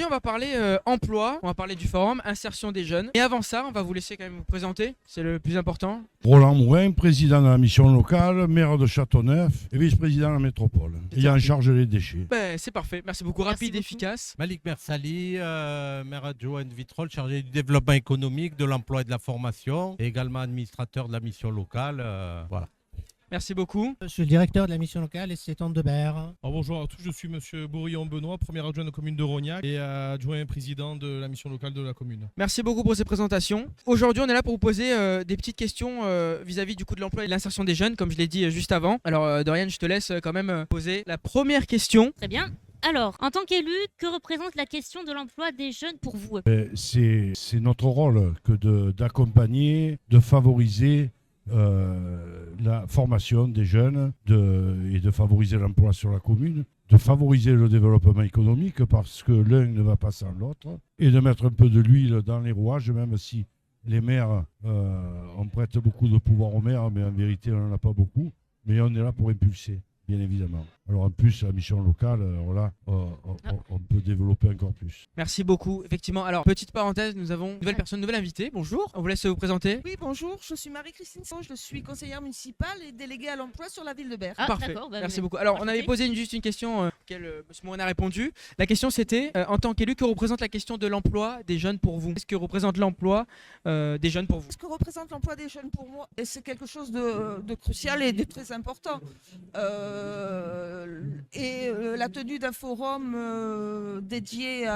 Aujourd'hui, on va parler emploi, on va parler du forum, insertion des jeunes. Et avant ça, on va vous laisser quand même vous présenter, c'est le plus important. Roland Mourin, président de la mission locale, maire de Châteauneuf et vice-président de la métropole, ayant en charge les déchets. Ben, c'est parfait, merci beaucoup, rapide, efficace. Malik Mersali, maire adjoint de Vitrolles, chargé du développement économique, de l'emploi et de la formation, et également administrateur de la mission locale. Voilà. Merci beaucoup. Je suis le directeur de la mission locale et c'est Tante de Berre. Alors bonjour à tous, je suis monsieur Bourillon Benoît, premier adjoint de la commune de Rognac et adjoint président de la mission locale de la commune. Merci beaucoup pour ces présentations. Aujourd'hui, on est là pour vous poser des petites questions vis-à-vis du coût de l'emploi et de l'insertion des jeunes, comme je l'ai dit juste avant. Alors Doriane, je te laisse quand même poser la première question. Très bien. Alors, en tant qu'élu, que représente la question de l'emploi des jeunes pour vous? C'est notre rôle que d'accompagner, de favoriser la formation des jeunes et de favoriser l'emploi sur la commune, de favoriser le développement économique parce que l'un ne va pas sans l'autre et de mettre un peu de l'huile dans les rouages, même si les maires, on prête beaucoup de pouvoir aux maires, mais en vérité on n'en a pas beaucoup, mais on est là pour impulser, bien évidemment. Alors en plus, la mission locale, on peut développer encore plus. Merci beaucoup, effectivement. Alors, petite parenthèse, nous avons une nouvelle personne, une nouvelle invitée. Bonjour, on vous laisse vous présenter. Oui, bonjour, je suis Marie-Christine Sau, je suis conseillère municipale et déléguée à l'emploi sur la ville de Berre. Ah, Parfait, d'accord, merci beaucoup. Alors, on avait posé juste une question auquel M. Morin a répondu. La question c'était, en tant qu'élu, que représente la question de l'emploi des jeunes pour vous? Qu'est-ce que représente l'emploi des jeunes pour vous? Ce que représente l'emploi des jeunes pour moi, et c'est quelque chose de crucial et de très important. La tenue d'un forum dédié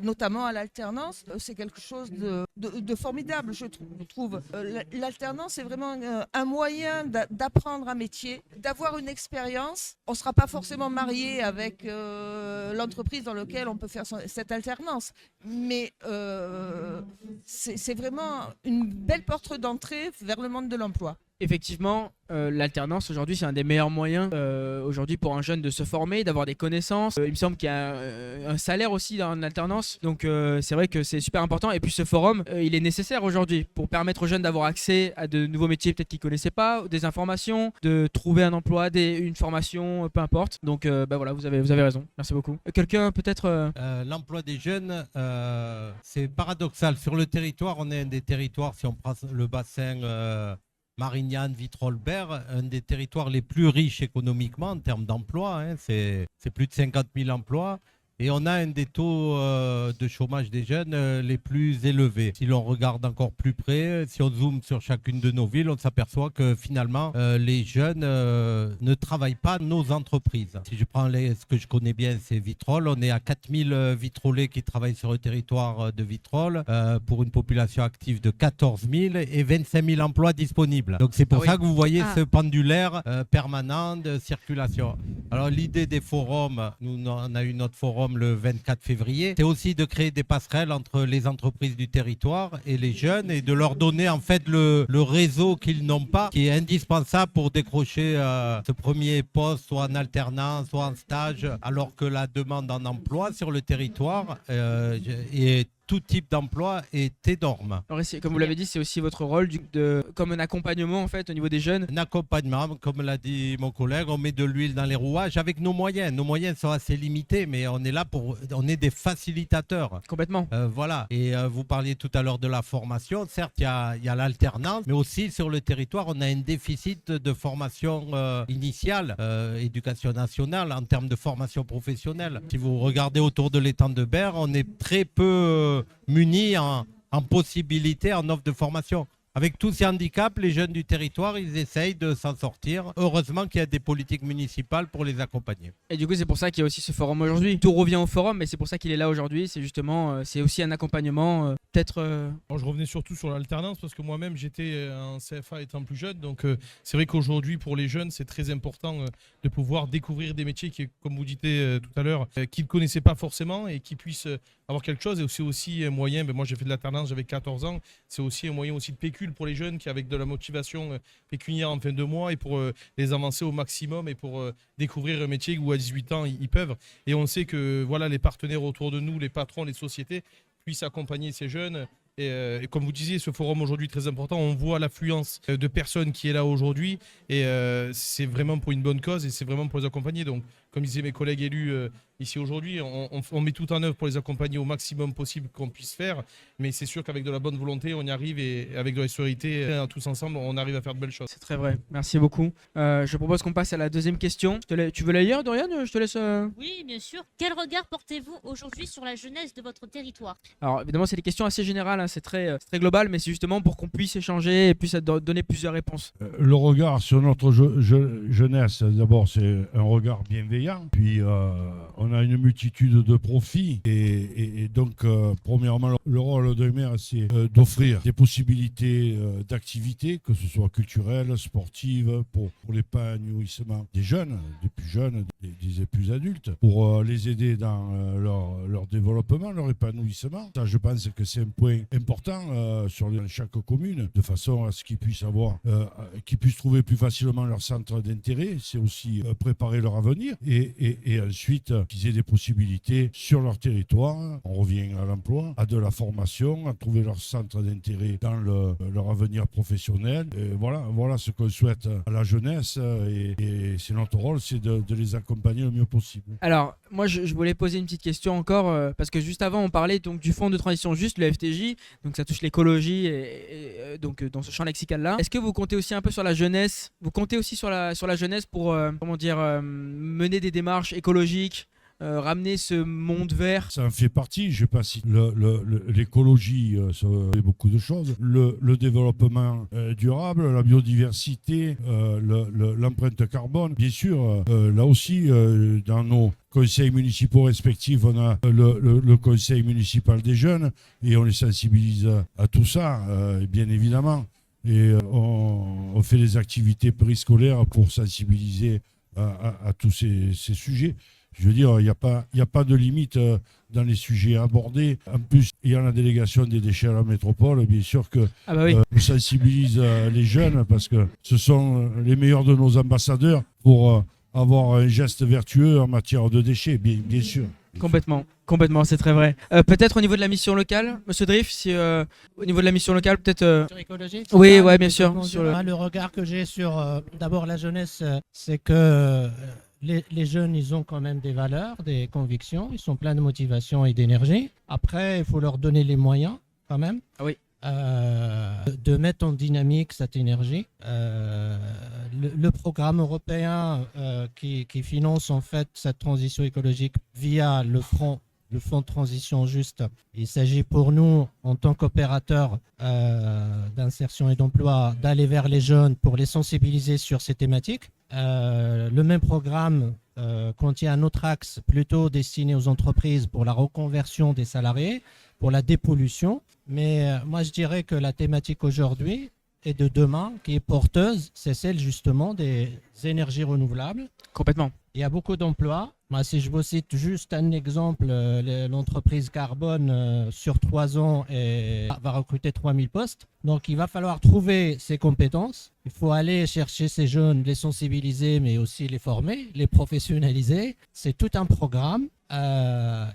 notamment à l'alternance, c'est quelque chose de formidable, je trouve. L'alternance est vraiment un moyen d'apprendre un métier, d'avoir une expérience. On ne sera pas forcément marié avec l'entreprise dans laquelle on peut faire cette alternance, mais c'est vraiment une belle porte d'entrée vers le monde de l'emploi. Effectivement, l'alternance aujourd'hui c'est un des meilleurs moyens aujourd'hui pour un jeune de se former, d'avoir des connaissances. Il me semble qu'il y a un salaire aussi dans l'alternance, donc c'est vrai que c'est super important. Et puis ce forum, il est nécessaire aujourd'hui pour permettre aux jeunes d'avoir accès à de nouveaux métiers peut-être qu'ils ne connaissaient pas, des informations, de trouver un emploi, une formation, peu importe. Donc voilà, vous avez raison. Merci beaucoup. Quelqu'un peut-être L'emploi des jeunes, c'est paradoxal. Sur le territoire, on est un des territoires, si on prend le bassin Marignane, Vitrolles, Berre, un des territoires les plus riches économiquement en termes d'emploi. C'est plus de 50 000 emplois. Et on a un des taux de chômage des jeunes les plus élevés. Si l'on regarde encore plus près, si on zoome sur chacune de nos villes, on s'aperçoit que finalement, les jeunes ne travaillent pas dans nos entreprises. Si je prends ce que je connais bien, c'est Vitrolles. On est à 4000 vitrolais qui travaillent sur le territoire de Vitrolles pour une population active de 14 000 et 25 000 emplois disponibles. Donc c'est pour ça que vous voyez ce pendulaire permanent de circulation. Alors l'idée des forums, nous on a eu notre forum le 24 février, c'est aussi de créer des passerelles entre les entreprises du territoire et les jeunes et de leur donner en fait le réseau qu'ils n'ont pas, qui est indispensable pour décrocher ce premier poste, soit en alternance, soit en stage, alors que la demande en emploi sur le territoire est tout type d'emploi est énorme. Alors, comme vous l'avez dit, c'est aussi votre rôle comme un accompagnement en fait au niveau des jeunes. Un accompagnement, comme l'a dit mon collègue, on met de l'huile dans les rouages avec nos moyens. Nos moyens sont assez limités, mais on est là on est des facilitateurs. Complètement. Voilà. Et vous parliez tout à l'heure de la formation. Certes, il y a l'alternance, mais aussi sur le territoire, on a un déficit de formation initiale, éducation nationale, en termes de formation professionnelle. Si vous regardez autour de l'étang de Berre, on est très peu munis en possibilités, en offre de formation. Avec tous ces handicaps, les jeunes du territoire, ils essayent de s'en sortir. Heureusement qu'il y a des politiques municipales pour les accompagner. Et du coup, c'est pour ça qu'il y a aussi ce forum aujourd'hui. Tout revient au forum, mais c'est pour ça qu'il est là aujourd'hui. C'est justement, c'est aussi un accompagnement. Peut-être. Alors, je revenais surtout sur l'alternance parce que moi-même j'étais en CFA étant plus jeune. Donc c'est vrai qu'aujourd'hui pour les jeunes, c'est très important de pouvoir découvrir des métiers qui, comme vous disiez tout à l'heure, qu'ils ne connaissaient pas forcément et qui puissent avoir quelque chose. Et c'est aussi un moyen, moi j'ai fait de l'alternance, j'avais 14 ans, c'est aussi un moyen aussi de pécule pour les jeunes qui avec de la motivation pécuniaire en fin de mois et pour les avancer au maximum et pour découvrir un métier où à 18 ans ils peuvent. Et on sait que voilà, les partenaires autour de nous, les patrons, les sociétés puissent accompagner ces jeunes Et comme vous disiez, ce forum aujourd'hui est très important. On voit l'affluence de personnes qui est là aujourd'hui. Et c'est vraiment pour une bonne cause et c'est vraiment pour les accompagner. Donc, comme disaient mes collègues élus ici aujourd'hui, on met tout en œuvre pour les accompagner au maximum possible qu'on puisse faire. Mais c'est sûr qu'avec de la bonne volonté, on y arrive et avec de la solidarité, tous ensemble, on arrive à faire de belles choses. C'est très vrai. Merci beaucoup. Je propose qu'on passe à la deuxième question. Tu veux la lire, Dorian? Je te laisse. Oui, bien sûr. Quel regard portez-vous aujourd'hui sur la jeunesse de votre territoire? Alors évidemment, c'est des questions assez générales, hein, c'est très global, mais c'est justement pour qu'on puisse échanger et puisse donner plusieurs réponses. Le regard sur notre jeunesse, d'abord, c'est un regard bienveillant. Puis, on a une multitude de profits. Et donc, premièrement, le rôle d'un maire, c'est d'offrir des possibilités d'activités, que ce soit culturelles, sportives, pour l'épanouissement des jeunes, des plus jeunes, des plus adultes, pour les aider dans leur développement, leur épanouissement. Ça, je pense que c'est un point important sur chaque commune, de façon à ce qu'ils puissent trouver plus facilement leur centre d'intérêt. C'est aussi préparer leur avenir et ensuite qu'ils aient des possibilités sur leur territoire. On revient à l'emploi, à de la formation, à trouver leur centre d'intérêt dans leur avenir professionnel. Et voilà ce qu'on souhaite à la jeunesse et c'est notre rôle, c'est de les accompagner le mieux possible. Alors, moi, je voulais poser une petite question encore, parce que juste avant, on parlait donc du fonds de transition juste, le FTJ, donc ça touche l'écologie, et donc dans ce champ lexical-là. Est-ce que vous comptez aussi un peu sur la jeunesse? Vous comptez aussi sur la jeunesse pour, mener des démarches écologiques, ramener ce monde vert? Ça en fait partie, je ne sais pas si l'écologie, ça fait beaucoup de choses. Le développement durable, la biodiversité, l'empreinte carbone. Bien sûr, là aussi, dans nos conseils municipaux respectifs, on a le conseil municipal des jeunes et on les sensibilise à tout ça, bien évidemment. Et on fait des activités périscolaires pour sensibiliser à tous ces sujets. Je veux dire, il n'y a pas de limite dans les sujets abordés. En plus, il y a la délégation des déchets à la métropole. Bien sûr que on sensibilise les jeunes parce que ce sont les meilleurs de nos ambassadeurs pour avoir un geste vertueux en matière de déchets, bien sûr. Complètement, c'est très vrai. Peut-être au niveau de la mission locale, Monsieur Drift, si au niveau de la mission locale, peut-être. Sur écologique, Oui, ouais, bien sûr. Le regard que j'ai sur d'abord la jeunesse, c'est que les jeunes, ils ont quand même des valeurs, des convictions, ils sont pleins de motivation et d'énergie. Après, il faut leur donner les moyens quand même. Ah oui. De mettre en dynamique cette énergie. Le programme européen qui finance en fait cette transition écologique via le fonds de transition juste. Il s'agit pour nous, en tant qu'opérateurs d'insertion et d'emploi, d'aller vers les jeunes pour les sensibiliser sur ces thématiques. Le même programme contient un autre axe plutôt destiné aux entreprises pour la reconversion des salariés, pour la dépollution. Mais moi, je dirais que la thématique aujourd'hui et de demain, qui est porteuse, c'est celle justement des énergies renouvelables. Complètement. Il y a beaucoup d'emplois. Moi, si je vous cite juste un exemple, l'entreprise Carbone, sur 3 ans, va recruter 3000 postes. Donc, il va falloir trouver ces compétences. Il faut aller chercher ces jeunes, les sensibiliser, mais aussi les former, les professionnaliser. C'est tout un programme.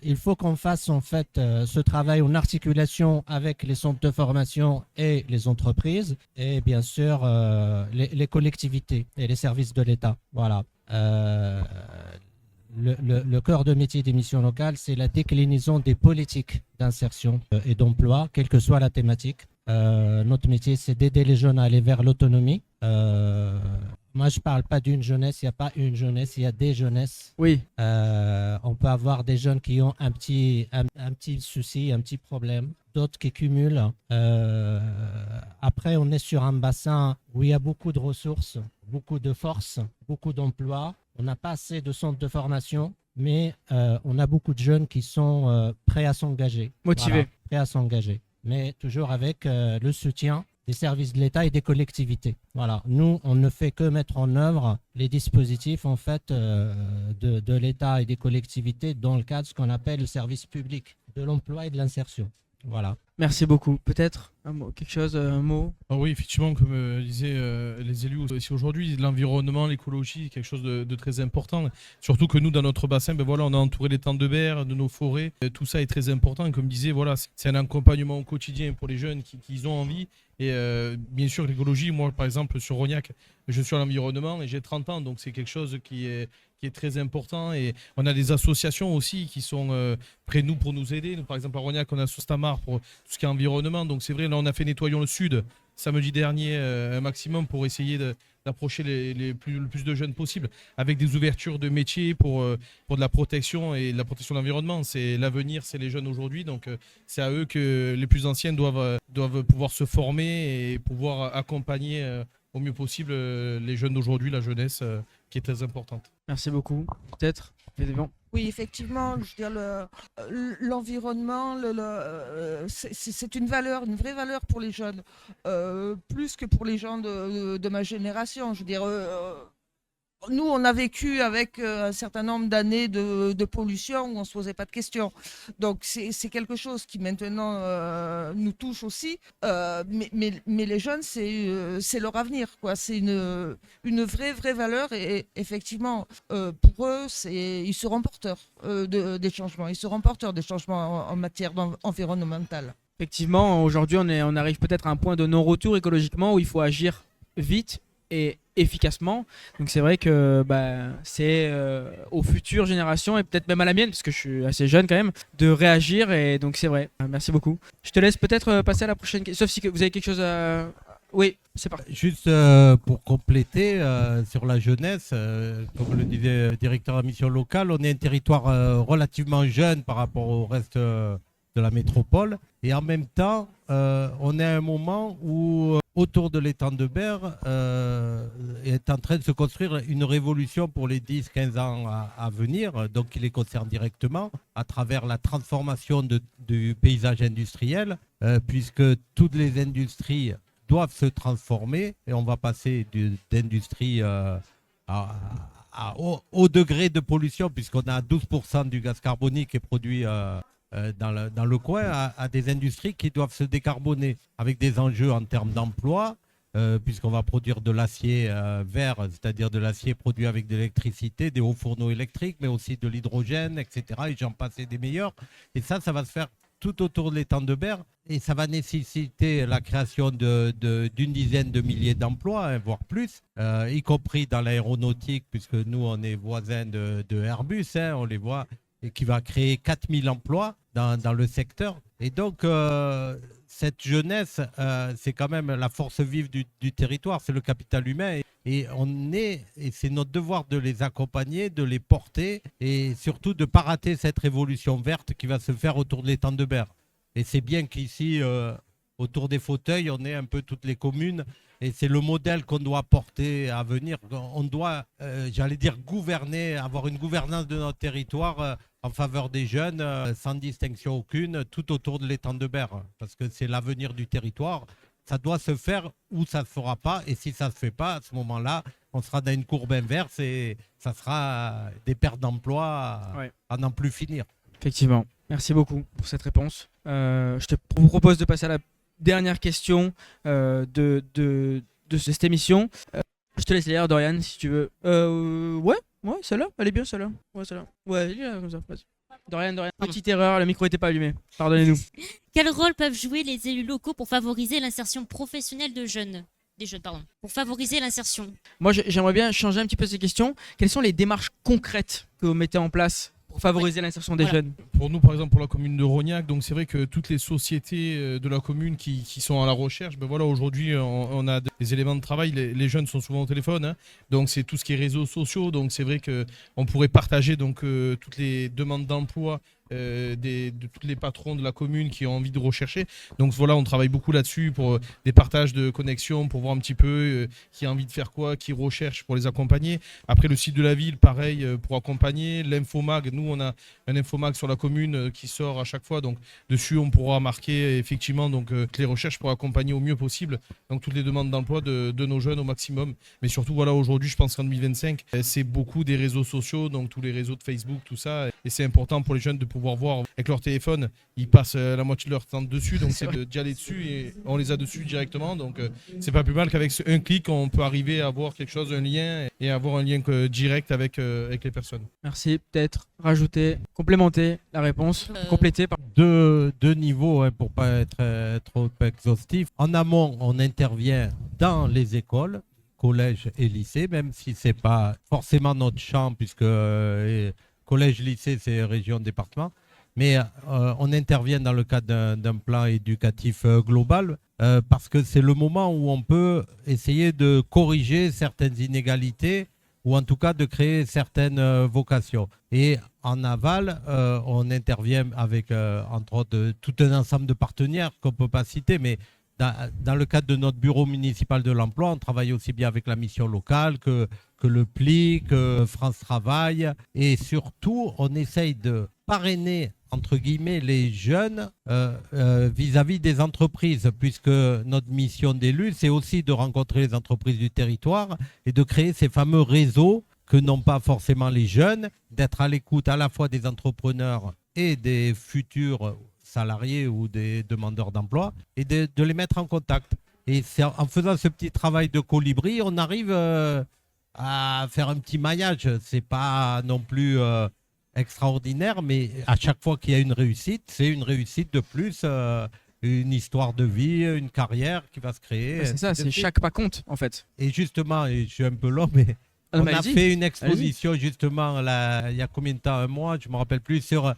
Il faut qu'on fasse en fait ce travail en articulation avec les centres de formation et les entreprises et bien sûr les collectivités et les services de l'État. Voilà. Le cœur de métier des missions locales, c'est la déclinaison des politiques d'insertion et d'emploi, quelle que soit la thématique. Notre métier, c'est d'aider les jeunes à aller vers l'autonomie. Moi, je ne parle pas d'une jeunesse, il n'y a pas une jeunesse, il y a des jeunesses. Oui. On peut avoir des jeunes qui ont un petit souci, un petit problème, d'autres qui cumulent. Après, on est sur un bassin où il y a beaucoup de ressources, beaucoup de forces, beaucoup d'emplois. On n'a pas assez de centres de formation, mais on a beaucoup de jeunes qui sont prêts à s'engager. Motivés. Voilà, prêts à s'engager, mais toujours avec le soutien des services de l'État et des collectivités. Voilà. Nous, on ne fait que mettre en œuvre les dispositifs en fait, de l'État et des collectivités dans le cadre de ce qu'on appelle le service public de l'emploi et de l'insertion. Voilà. Merci beaucoup. Peut-être un mot, quelque chose, un mot. Ah oui, effectivement, comme disaient les élus aussi aujourd'hui, l'environnement, l'écologie, est quelque chose de très important. Surtout que nous, dans notre bassin, ben voilà, on a entouré l'étang de Berre, de nos forêts. Tout ça est très important. Et comme disait, voilà, c'est un accompagnement au quotidien pour les jeunes qui ont envie. Et bien sûr, l'écologie, moi, par exemple, sur Rognac, je suis à l'environnement et j'ai 30 ans. Donc, c'est quelque chose qui est très important. Et on a des associations aussi qui sont près de nous pour nous aider. Nous, par exemple, à Rognac, on a Sostamar pour tout ce qui est environnement. Donc, c'est vrai, là, on a fait Nettoyons le Sud samedi dernier, un maximum pour essayer d'approcher le plus de jeunes possible, avec des ouvertures de métiers pour de la protection et de la protection de l'environnement. C'est l'avenir, c'est les jeunes aujourd'hui. Donc, c'est à eux que les plus anciens doivent pouvoir se former et pouvoir accompagner au mieux possible les jeunes d'aujourd'hui, la jeunesse, qui est très importante. Merci beaucoup. Peut-être. Évidemment. Oui, effectivement, je veux dire, l'environnement, c'est une valeur, une vraie valeur pour les jeunes, plus que pour les gens de ma génération. Je veux dire, nous, on a vécu avec un certain nombre d'années de pollution où on ne se posait pas de questions. Donc, c'est quelque chose qui maintenant nous touche aussi. Mais les jeunes, c'est leur avenir, quoi. C'est une vraie valeur. Et effectivement, pour eux, ils seront porteurs des changements. Ils seront porteurs des changements en matière environnementale. Effectivement, aujourd'hui, on arrive peut-être à un point de non-retour écologiquement où il faut agir vite et efficacement. Donc c'est vrai que c'est aux futures générations et peut-être même à la mienne, parce que je suis assez jeune quand même, de réagir. Et donc c'est vrai. Merci beaucoup. Je te laisse peut-être passer à la prochaine question, sauf si vous avez quelque chose à... Oui, c'est parti. Juste pour compléter sur la jeunesse, comme le disait le directeur de la mission locale, on est un territoire relativement jeune par rapport au reste de la métropole. Et en même temps, on est à un moment où, autour de l'étang de Berre, est en train de se construire une révolution pour les 10-15 ans à venir, donc qui les concerne directement, à travers la transformation du paysage industriel, puisque toutes les industries doivent se transformer, et on va passer d'industrie au degré de pollution, puisqu'on a 12% du gaz carbonique qui est produit dans le coin, à des industries qui doivent se décarboner, avec des enjeux en termes d'emploi, puisqu'on va produire de l'acier vert, c'est-à-dire de l'acier produit avec de l'électricité, des hauts fourneaux électriques, mais aussi de l'hydrogène, etc. Et j'en passe des meilleurs. Et ça va se faire tout autour de l'étang de Berre, et ça va nécessiter la création d'une dizaine de milliers d'emplois, hein, voire plus, y compris dans l'aéronautique, puisque nous, on est voisins de Airbus, hein, on les voit, et qui va créer 4000 emplois dans le secteur. Et donc, cette jeunesse, c'est quand même la force vive du territoire, c'est le capital humain. Et c'est notre devoir de les accompagner, de les porter, et surtout de ne pas rater cette révolution verte qui va se faire autour de l'étang de Berre. Et c'est bien qu'ici, autour des fauteuils, on est un peu toutes les communes, et c'est le modèle qu'on doit porter à venir. On doit, j'allais dire, gouverner, avoir une gouvernance de notre territoire en faveur des jeunes, sans distinction aucune, tout autour de l'étang de Berre, parce que c'est l'avenir du territoire. Ça doit se faire ou ça ne se fera pas, et si ça ne se fait pas, à ce moment-là, on sera dans une courbe inverse et ça sera des pertes d'emplois à n'en plus finir. Effectivement. Merci beaucoup pour cette réponse. Je te propose de passer à la dernière question de cette émission. Je te laisse lire, Dorian, si tu veux. Ouais, celle-là, elle est bien, celle-là. Ouais, celle-là. Ouais, lis-la comme ça, vas-y. Dorian, petite erreur, le micro n'était pas allumé. Pardonnez-nous. Quel rôle peuvent jouer les élus locaux pour favoriser l'insertion professionnelle des jeunes, pour favoriser l'insertion? Moi, j'aimerais bien changer un petit peu ces questions. Quelles sont les démarches concrètes que vous mettez en place pour favoriser l'insertion des jeunes? Pour nous, par exemple, pour la commune de Rognac, donc c'est vrai que toutes les sociétés de la commune qui sont à la recherche, voilà, aujourd'hui, on a des éléments de travail. Les jeunes sont souvent au téléphone, hein, donc c'est tout ce qui est réseaux sociaux. Donc c'est vrai qu'on pourrait partager donc toutes les demandes d'emploi de tous les patrons de la commune qui ont envie de rechercher. Donc voilà, on travaille beaucoup là-dessus pour des partages de connexions, pour voir un petit peu qui a envie de faire quoi, qui recherche, pour les accompagner. Après, le site de la ville, pareil, pour accompagner. L'infomag, nous, on a un infomag sur la commune qui sort à chaque fois. Donc dessus, on pourra marquer effectivement donc, les recherches pour accompagner au mieux possible donc toutes les demandes d'emploi de nos jeunes au maximum. Mais surtout, voilà, aujourd'hui, je pense qu'en 2025, c'est beaucoup des réseaux sociaux, donc tous les réseaux de Facebook, tout ça. Et c'est important pour les jeunes de pouvoir voir avec leur téléphone, ils passent la moitié de leur temps dessus, donc c'est d'y aller dessus et on les a dessus directement. Donc c'est pas plus mal qu'avec un clic, on peut arriver à avoir quelque chose, un lien et avoir un lien direct avec les personnes. Merci. Peut-être rajouter, complémenter la réponse, compléter. Deux niveaux, hein, pour pas être trop exhaustif. En amont, on intervient dans les écoles, collèges et lycées, même si c'est pas forcément notre champ, puisque collège, lycée, c'est région, département. Mais on intervient dans le cadre d'un plan éducatif global, parce que c'est le moment où on peut essayer de corriger certaines inégalités, ou en tout cas de créer certaines vocations. Et en aval, on intervient avec, entre autres, tout un ensemble de partenaires qu'on ne peut pas citer, mais dans le cadre de notre bureau municipal de l'emploi, on travaille aussi bien avec la mission locale que le PLI, que France Travail. Et surtout, on essaye de parrainer, entre guillemets, les jeunes vis-à-vis des entreprises, puisque notre mission d'élu, c'est aussi de rencontrer les entreprises du territoire et de créer ces fameux réseaux que n'ont pas forcément les jeunes, d'être à l'écoute à la fois des entrepreneurs et des futurs salariés ou des demandeurs d'emploi, et de les mettre en contact. Et c'est en faisant ce petit travail de colibri, on arrive à faire un petit maillage. C'est pas non plus extraordinaire, mais à chaque fois qu'il y a une réussite, c'est une réussite de plus, une histoire de vie, une carrière qui va se créer. C'est ça, c'est chaque pas compte en fait. Et justement, et je suis un peu long, mais on a fait une exposition justement là, il y a combien de temps, un mois, je ne me rappelle plus, sur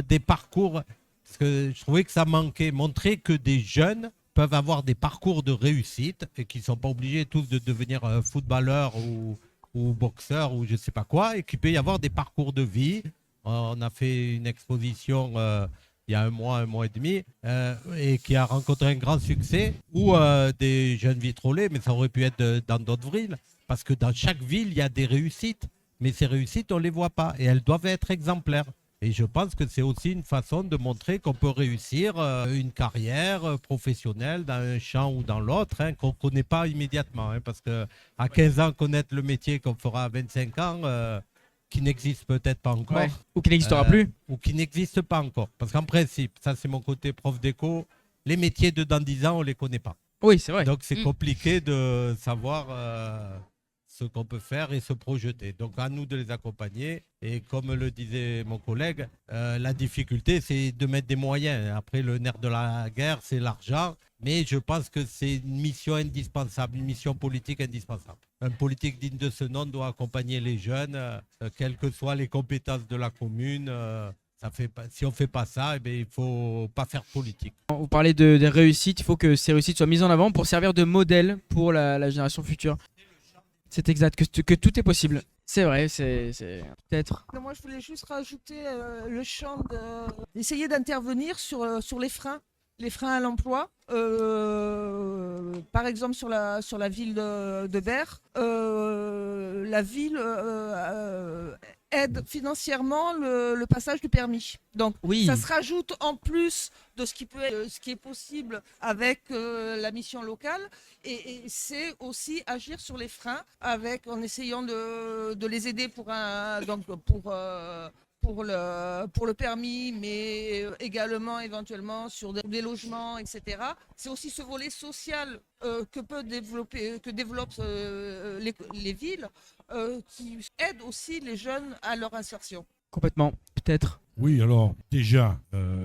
des parcours, parce que je trouvais que ça manquait, montrer que des jeunes peuvent avoir des parcours de réussite et qu'ils ne sont pas obligés tous de devenir footballeurs ou boxeurs ou je ne sais pas quoi, et qu'il peut y avoir des parcours de vie. On a fait une exposition il y a un mois et demi, et qui a rencontré un grand succès, où des jeunes vitrolés, mais ça aurait pu être dans d'autres villes, parce que dans chaque ville, il y a des réussites, mais ces réussites, on ne les voit pas, et elles doivent être exemplaires. Et je pense que c'est aussi une façon de montrer qu'on peut réussir une carrière professionnelle dans un champ ou dans l'autre, hein, qu'on ne connaît pas immédiatement. Hein, parce qu'à 15 ans, connaître le métier qu'on fera à 25 ans, qui n'existe peut-être pas encore. Ouais. Ou qui n'existera plus. Ou qui n'existe pas encore. Parce qu'en principe, ça c'est mon côté prof d'éco, les métiers de dans 10 ans, on ne les connaît pas. Oui, c'est vrai. Donc c'est compliqué de savoir ce qu'on peut faire et se projeter. Donc à nous de les accompagner. Et comme le disait mon collègue, la difficulté c'est de mettre des moyens. Après le nerf de la guerre, c'est l'argent. Mais je pense que c'est une mission indispensable, une mission politique indispensable. Un politique digne de ce nom doit accompagner les jeunes, quelles que soient les compétences de la commune. Si on ne fait pas ça, eh bien, il ne faut pas faire politique. Vous parlez des réussites, il faut que ces réussites soient mises en avant pour servir de modèle pour la génération future. C'est exact, que tout est possible. C'est vrai, c'est peut-être. Moi, je voulais juste rajouter le champ d'essayer d'intervenir sur les freins à l'emploi. Par exemple, sur la ville de Berre, la ville aide financièrement le passage du permis. Donc, oui. Ça se rajoute en plus de ce qui est possible avec la mission locale. Et c'est aussi agir sur les freins en essayant de les aider pour le permis, mais également éventuellement sur des logements, etc. C'est aussi ce volet social que développent les villes, qui aide aussi les jeunes à leur insertion. Complètement, peut-être. Oui, alors déjà,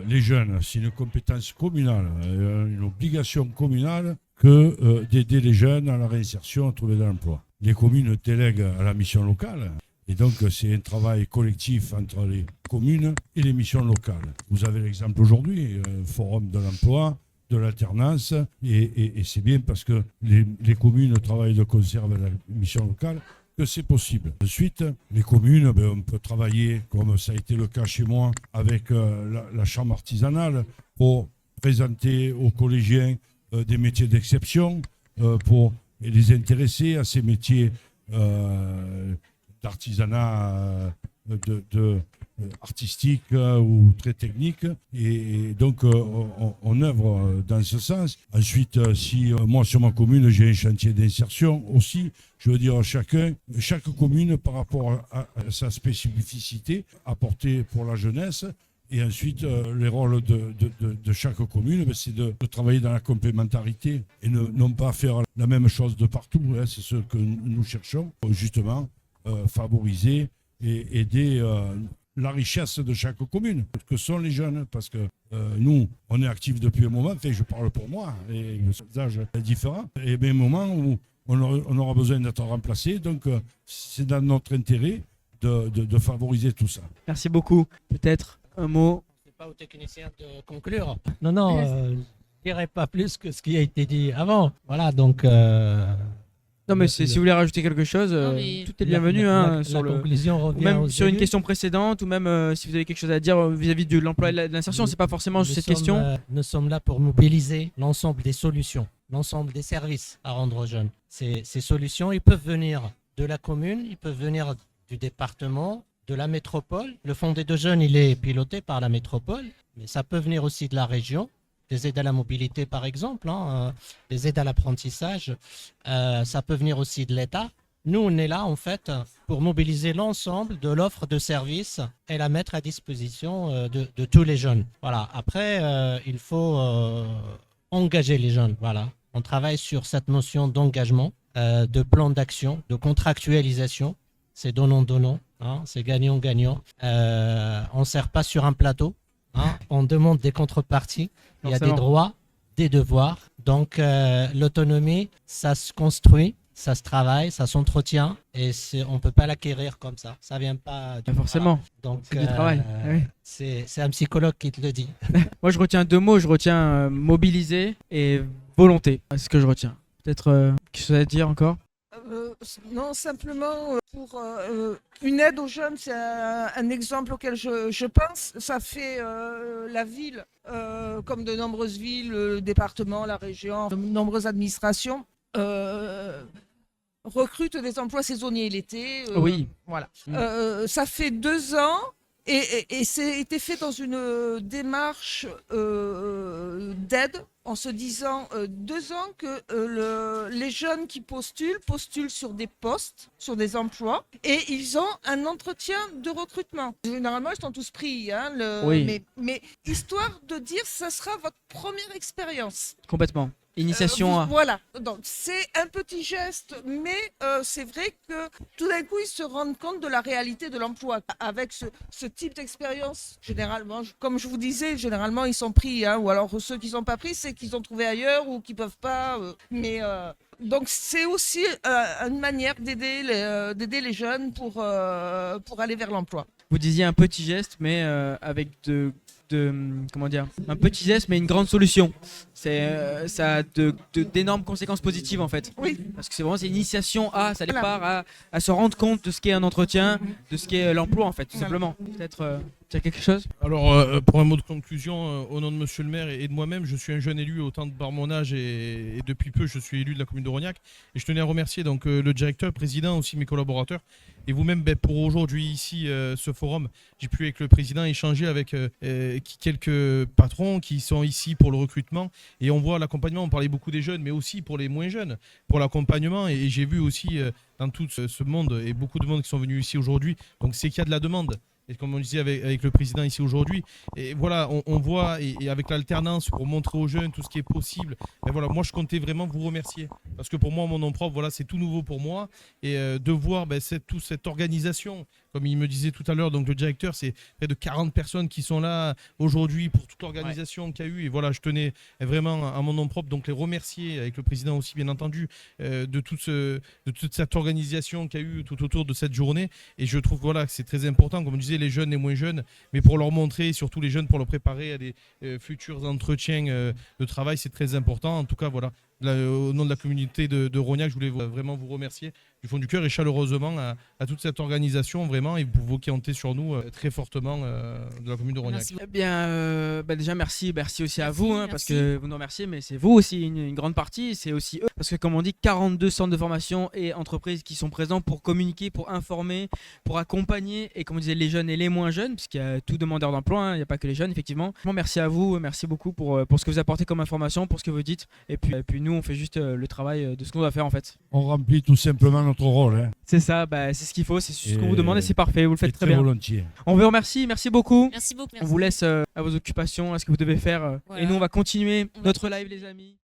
les jeunes, c'est une compétence communale, une obligation communale d'aider les jeunes à la réinsertion, à trouver de l'emploi. Les communes délèguent à la mission locale. Et donc, c'est un travail collectif entre les communes et les missions locales. Vous avez l'exemple aujourd'hui, forum de l'emploi, de l'alternance, et c'est bien parce que les communes travaillent de concert avec la mission locale que c'est possible. Ensuite, les communes, on peut travailler, comme ça a été le cas chez moi, avec la chambre artisanale pour présenter aux collégiens des métiers d'exception, pour les intéresser à ces métiers d'artisanat artistiques ou très techniques. Et donc, on œuvre dans ce sens. Ensuite, si moi, sur ma commune, j'ai un chantier d'insertion aussi, je veux dire, chaque commune, par rapport à sa spécificité, apportée pour la jeunesse. Et ensuite, les rôles de chaque commune, c'est de travailler dans la complémentarité et non pas faire la même chose de partout. Hein. C'est ce que nous cherchons, justement, favoriser et aider la richesse de chaque commune, que sont les jeunes. Parce que nous, on est actifs depuis un moment, enfin, je parle pour moi, et les âges sont différents, et bien un moment où on aura besoin d'être remplacé. Donc, c'est dans notre intérêt de favoriser tout ça. Merci beaucoup. Peut-être un mot. C'est pas aux techniciens de conclure. Non, je dirai pas plus que ce qui a été dit avant. Voilà, donc. Non, mais si vous voulez rajouter quelque chose, tout est bienvenu. La conclusion revient même sur une question précédente, ou même si vous avez quelque chose à dire vis-à-vis de l'emploi et de l'insertion, c'est pas forcément juste cette question. Nous sommes là pour mobiliser l'ensemble des solutions, l'ensemble des services à rendre aux jeunes. Ces solutions, ils peuvent venir de la commune, ils peuvent venir du département, de la métropole. Le Fonds des deux jeunes, il est piloté par la métropole, mais ça peut venir aussi de la région. Des aides à la mobilité, par exemple, des aides à l'apprentissage. Ça peut venir aussi de l'État. Nous, on est là, en fait, pour mobiliser l'ensemble de l'offre de services et la mettre à disposition de tous les jeunes. Voilà. Après, il faut engager les jeunes. Voilà. On travaille sur cette notion d'engagement, de plan d'action, de contractualisation. C'est donnant-donnant, c'est gagnant-gagnant. On ne sert pas sur un plateau. On demande des contreparties. Il y a des droits, des devoirs. Donc, l'autonomie, ça se construit, ça se travaille, ça s'entretient. Et on ne peut pas l'acquérir comme ça. Ça ne vient pas du forcément. Donc, c'est du travail. Oui. C'est un psychologue qui te le dit. Moi, je retiens deux mots. Je retiens mobiliser et volonté. C'est ce que je retiens. Peut-être quelque chose à dire encore? Non, simplement pour une aide aux jeunes, c'est un exemple auquel je pense. Ça fait la ville, comme de nombreuses villes, le département, la région, de nombreuses administrations recrutent des emplois saisonniers l'été. Oui. Voilà. Ça fait 2 ans. Et c'est été fait dans une démarche d'aide, en se disant 2 ans que les jeunes qui postulent sur des postes, sur des emplois, et ils ont un entretien de recrutement. Généralement, ils sont tous pris, oui. mais histoire de dire ça sera votre première expérience. Complètement. Initiation à... Voilà, donc c'est un petit geste, mais c'est vrai que tout d'un coup, ils se rendent compte de la réalité de l'emploi. Avec ce type d'expérience, généralement, comme je vous disais, généralement, ils sont pris, ou alors ceux qui ne sont pas pris, c'est qu'ils ont trouvé ailleurs ou qu'ils ne peuvent pas. Donc c'est aussi une manière d'aider les jeunes pour aller vers l'emploi. Vous disiez un petit geste, mais avec comment dire, un petit geste mais une grande solution. Ça a d'énormes conséquences positives en fait. Oui. Parce que c'est vraiment une initiation ça départ à se rendre compte de ce qu'est un entretien, de ce qu'est l'emploi en fait, tout simplement. Peut-être tu as quelque chose? Alors pour un mot de conclusion, au nom de monsieur le maire et de moi-même, je suis un jeune élu autant par mon âge et depuis peu je suis élu de la commune de Rognac et je tenais à remercier donc le directeur, président, aussi mes collaborateurs et vous-même pour aujourd'hui ici ce forum. J'ai pu avec le président échanger avec quelques patrons qui sont ici pour le recrutement et on voit l'accompagnement, on parlait beaucoup des jeunes mais aussi pour les moins jeunes, pour l'accompagnement et j'ai vu aussi dans tout ce monde et beaucoup de monde qui sont venus ici aujourd'hui, donc c'est qu'il y a de la demande. Et comme on disait avec le président ici aujourd'hui, et voilà, on voit, et avec l'alternance pour montrer aux jeunes tout ce qui est possible, et voilà, moi je comptais vraiment vous remercier. Parce que pour moi, mon nom propre, voilà, c'est tout nouveau pour moi. Et de voir toute cette organisation, comme il me disait tout à l'heure, donc le directeur, c'est près de 40 personnes qui sont là aujourd'hui pour toute l'organisation qu'il y a eu. Et voilà, je tenais vraiment à mon nom propre, donc les remercier, avec le président aussi bien entendu, de toute cette organisation qu'il y a eu tout autour de cette journée. Et je trouve voilà, que c'est très important, comme je disais, les jeunes et moins jeunes, mais pour leur montrer, surtout les jeunes, pour leur préparer à des futurs entretiens de travail, c'est très important. En tout cas, voilà, au nom de la communauté de Rognac, je voulais vraiment vous remercier du fond du cœur et chaleureusement à toute cette organisation vraiment et pour vous qui comptez sur nous très fortement de la commune de Rognac. Merci. Eh bien, déjà merci aussi à Merci, vous, parce que vous nous remerciez, mais c'est vous aussi une grande partie, c'est aussi eux, parce que comme on dit, 42 centres de formation et entreprises qui sont présents pour communiquer, pour informer, pour accompagner, et comme on disait, les jeunes et les moins jeunes, puisqu'il y a tout demandeur d'emploi, hein, il n'y a pas que les jeunes, effectivement. Bon, merci à vous, merci beaucoup pour ce que vous apportez comme information, pour ce que vous dites, et puis nous, on fait juste le travail de ce qu'on doit faire en fait. On remplit tout simplement notre rôle. Hein. C'est ça, c'est ce qu'il faut, c'est ce qu'on Et- vous demande et c'est parfait, vous le Et faites très bien. volontiers. On vous remercie, merci beaucoup. Merci beaucoup. On vous laisse à vos occupations, à ce que vous devez faire. Voilà. Et nous, on va continuer On va notre live, les amis.